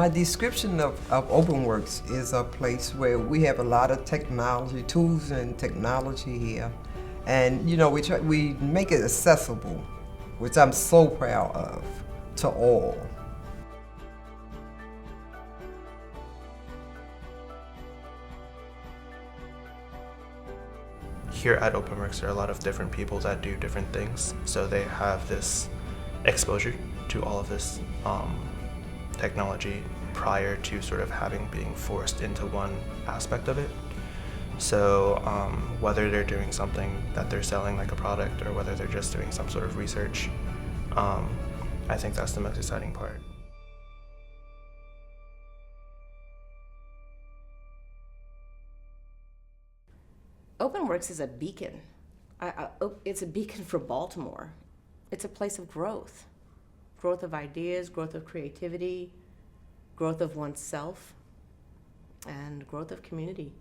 My description of OpenWorks is a place where we have a lot of technology, tools and technology here. And we make it accessible, which I'm so proud of, to all. Here at OpenWorks, there are a lot of different people that do different things, so they have this exposure to all of this technology prior to sort of being forced into one aspect of it. So whether they're doing something that they're selling like a product or whether they're just doing some sort of research, I think that's the most exciting part. OpenWorks is a beacon. It's a beacon for Baltimore. It's a place of growth. Growth of ideas, growth of creativity, growth of oneself, and growth of community.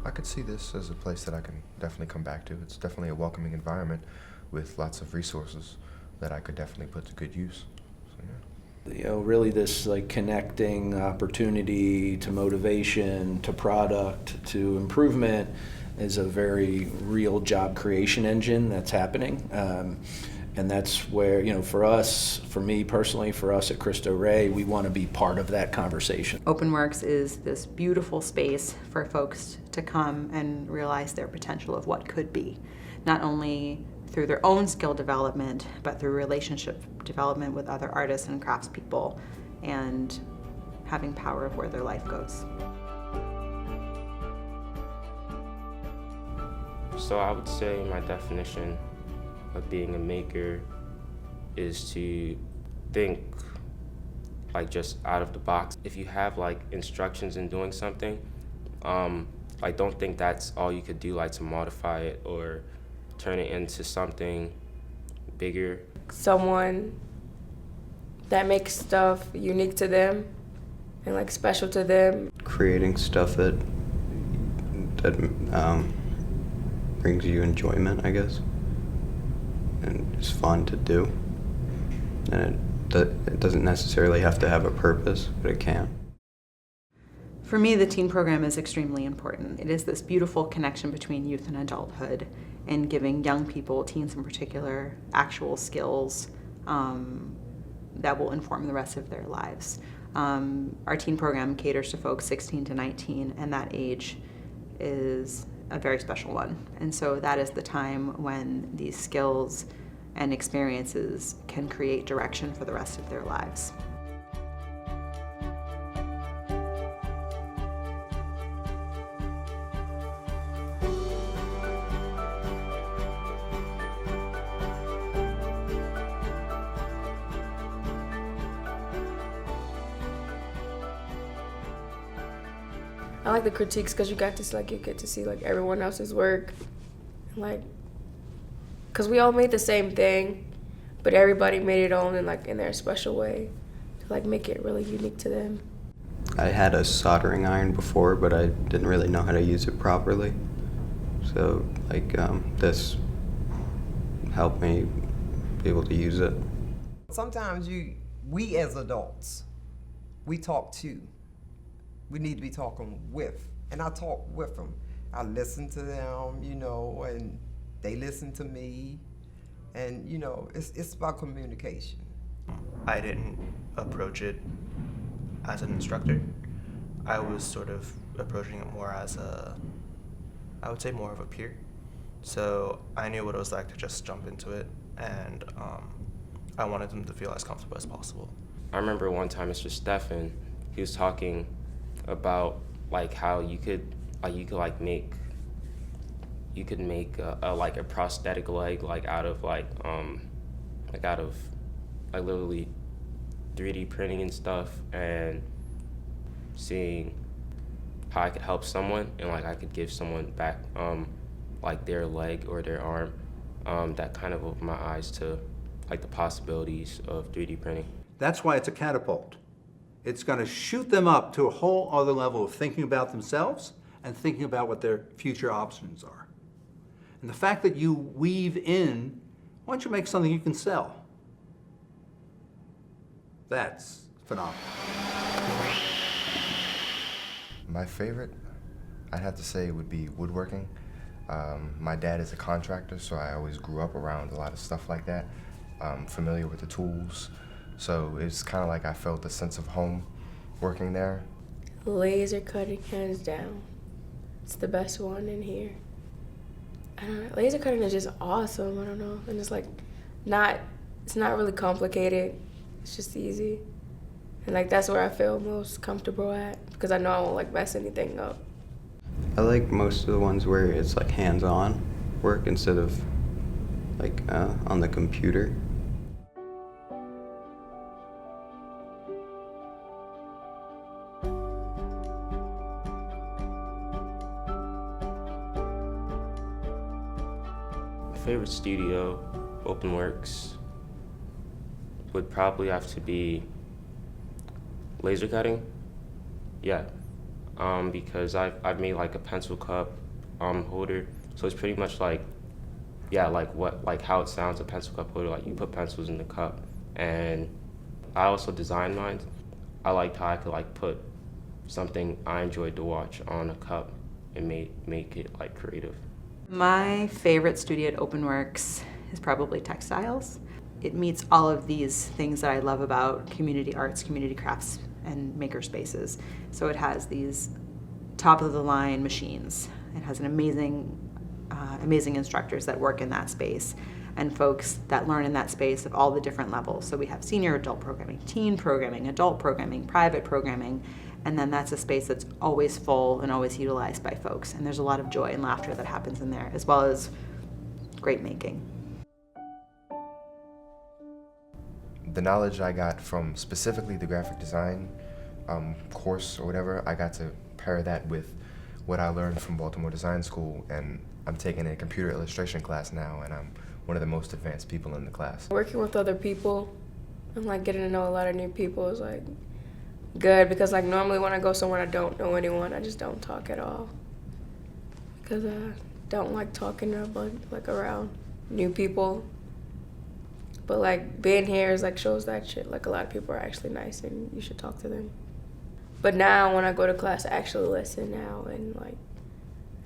I could see this as a place that I can definitely come back to. It's definitely a welcoming environment with lots of resources that I could definitely put to good use. So, yeah. Really this like connecting opportunity to motivation, to product, to improvement is a very real job creation engine that's happening. And that's where, for us, for me personally, for us at Cristo Rey, we want to be part of that conversation. OpenWorks is this beautiful space for folks to come and realize their potential of what could be, not only through their own skill development, but through relationship development with other artists and craftspeople, and having power of where their life goes. So I would say my definition of being a maker is to think like just out of the box. If you have like instructions in doing something, like don't think that's all you could do, like to modify it or turn it into something bigger. Someone that makes stuff unique to them and like special to them. Creating stuff that brings you enjoyment, I guess, and it's fun to do. And it doesn't necessarily have to have a purpose, but it can. For me, the teen program is extremely important. It is this beautiful connection between youth and adulthood, and giving young people, teens in particular, actual skills that will inform the rest of their lives. Our teen program caters to folks 16 to 19, and that age is a very special one. And so that is the time when these skills and experiences can create direction for the rest of their lives. I like the critiques because you get to see like everyone else's work, like, because we all made the same thing, but everybody made it own in their special way to like make it really unique to them. I had a soldering iron before, but I didn't really know how to use it properly. So this helped me be able to use it. Sometimes we as adults, we talk too. We need to be talking with, and I talk with them. I listen to them, and they listen to me, and it's about communication. I didn't approach it as an instructor. I was sort of approaching it more as I would say more of a peer. So I knew what it was like to just jump into it, and I wanted them to feel as comfortable as possible. I remember one time Mr. Stephan, he was talking about like how you could make a prosthetic leg out of literally 3D printing and stuff, and seeing how I could help someone and like I could give someone back like their leg or their arm. That kind of opened my eyes to like the possibilities of 3D printing. That's why it's a catapult. It's going to shoot them up to a whole other level of thinking about themselves and thinking about what their future options are. And the fact that you weave in, why don't you make something you can sell? That's phenomenal. My favorite, I'd have to say, would be woodworking. My dad is a contractor, so I always grew up around a lot of stuff like that. Familiar with the tools, so it's kind of like I felt a sense of home working there. Laser cutting, hands down. It's the best one in here. I don't know. Laser cutting is just awesome. I don't know. And it's like it's not really complicated. It's just easy. And like that's where I feel most comfortable at because I know I won't like mess anything up. I like most of the ones where it's like hands-on work instead of like on the computer. My favorite studio, OpenWorks, would probably have to be laser cutting. Yeah. Because I've made like a pencil cup holder, so it's pretty much like, yeah, like how it sounds, a pencil cup holder. Like you put pencils in the cup, and I also designed mine. I liked how I could like put something I enjoyed to watch on a cup and make it like creative. My favorite studio at OpenWorks is probably textiles. It meets all of these things that I love about community arts, community crafts, and maker spaces. So it has these top-of-the-line machines. It has an amazing instructors that work in that space and folks that learn in that space of all the different levels. So we have senior adult programming, teen programming, adult programming, private programming, and then that's a space that's always full and always utilized by folks. And there's a lot of joy and laughter that happens in there, as well as great making. The knowledge I got from specifically the graphic design course or whatever, I got to pair that with what I learned from Baltimore Design School, and I'm taking a computer illustration class now, and I'm one of the most advanced people in the class. Working with other people and like getting to know a lot of new people is like good because like normally when I go somewhere I don't know anyone, I just don't talk at all because I don't like talking like around new people. But like being here is like shows that shit. Like a lot of people are actually nice and you should talk to them. But now when I go to class, I actually listen now and like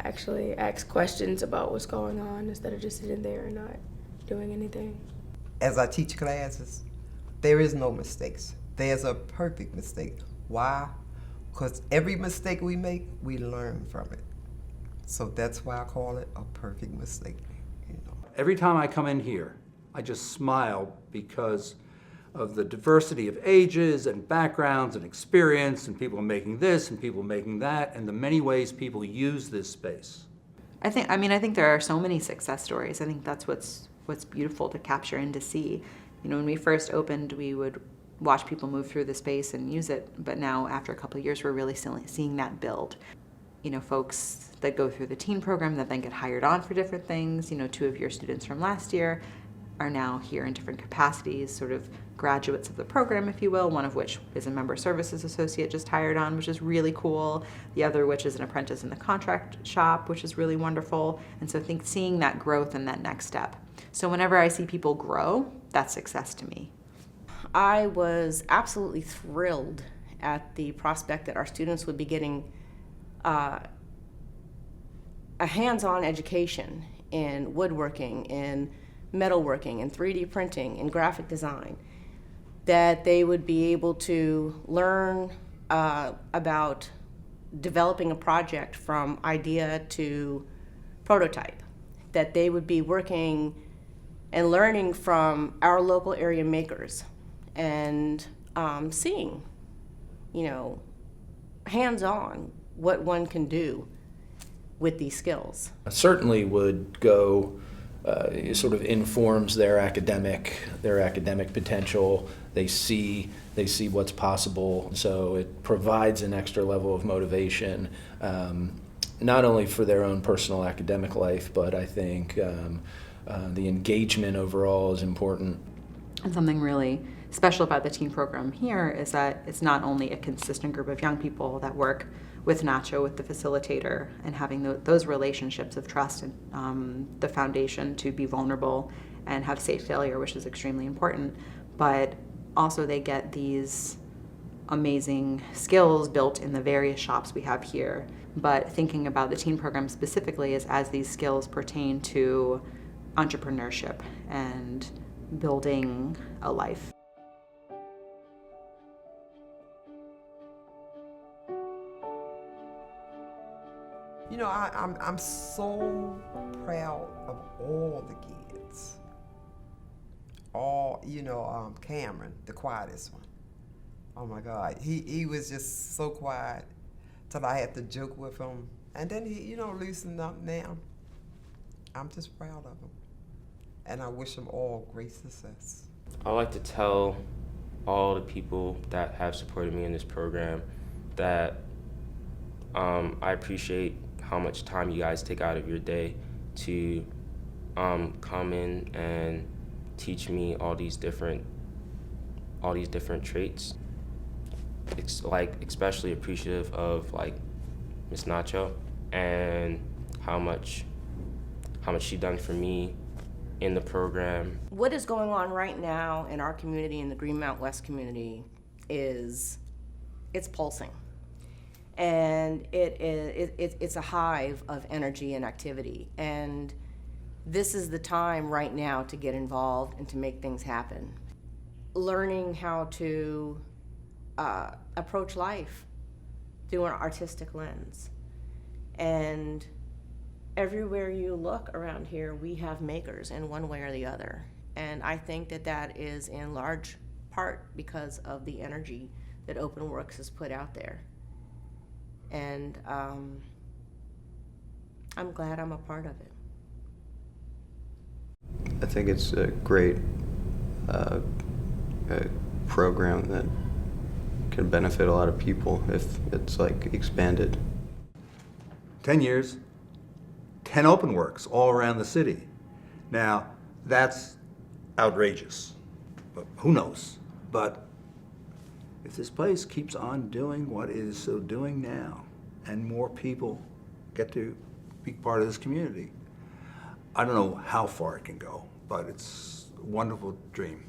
actually ask questions about what's going on instead of just sitting there and not doing anything. As I teach classes, there is no mistakes. There's a perfect mistake. Why? Because every mistake we make, we learn from it. So that's why I call it a perfect mistake. You know. Every time I come in here, I just smile because of the diversity of ages and backgrounds and experience, and people making this and people making that, and the many ways people use this space. I think there are so many success stories. I think that's what's beautiful to capture and to see. You know, when we first opened, we would watch people move through the space and use it, but now after a couple of years, we're really seeing that build. You know, folks that go through the teen program that then get hired on for different things. You know, 2 of your students from last year are now here in different capacities, sort of graduates of the program, if you will, one of which is a member services associate just hired on, which is really cool. The other which is an apprentice in the contract shop, which is really wonderful. And so I think seeing that growth and that next step. So whenever I see people grow, that's success to me. I was absolutely thrilled at the prospect that our students would be getting a hands-on education in woodworking, in metalworking, in 3D printing, in graphic design, that they would be able to learn about developing a project from idea to prototype, that they would be working and learning from our local area makers and seeing, you know, hands-on what one can do with these skills. Certainly would go, sort of informs their academic potential, They see what's possible. So it provides an extra level of motivation, not only for their own personal academic life, but I think the engagement overall is important. And something really special about the teen program here is that it's not only a consistent group of young people that work with Nacho, with the facilitator, and having those relationships of trust and the foundation to be vulnerable and have safe failure, which is extremely important, but also they get these amazing skills built in the various shops we have here. But thinking about the teen program specifically is as these skills pertain to entrepreneurship and building a life. You know, I'm so proud of all the kids. All, you know, Cameron, the quietest one. Oh my God, he was just so quiet till I had to joke with him. And then he, you know, loosened up now. I'm just proud of him. And I wish them all great success. I like to tell all the people that have supported me in this program that I appreciate how much time you guys take out of your day to come in and teach me all these different traits. It's like especially appreciative of like Miss Nacho and how much she done for me in the program. What is going on right now in our community, in the Greenmount West community, is it's pulsing. And it's a hive of energy and activity. And this is the time right now to get involved and to make things happen. Learning how to approach life through an artistic lens. And everywhere you look around here, we have makers in one way or the other. And I think that is in large part because of the energy that OpenWorks has put out there. And I'm glad I'm a part of it. I think it's a great program that can benefit a lot of people if it's like expanded. 10 years, 10 OpenWorks all around the city. Now, that's outrageous, but who knows? But if this place keeps on doing what it is so doing now, and more people get to be part of this community, I don't know how far it can go, but it's a wonderful dream.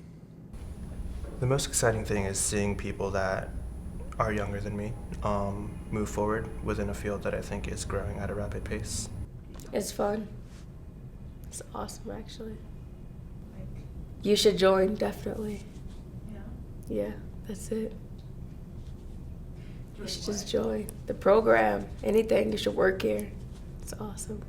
The most exciting thing is seeing people that are younger than me move forward within a field that I think is growing at a rapid pace. It's fun. It's awesome, actually. You should join, definitely. Yeah, that's it. You should just join the program. Anything, you should work here. It's awesome.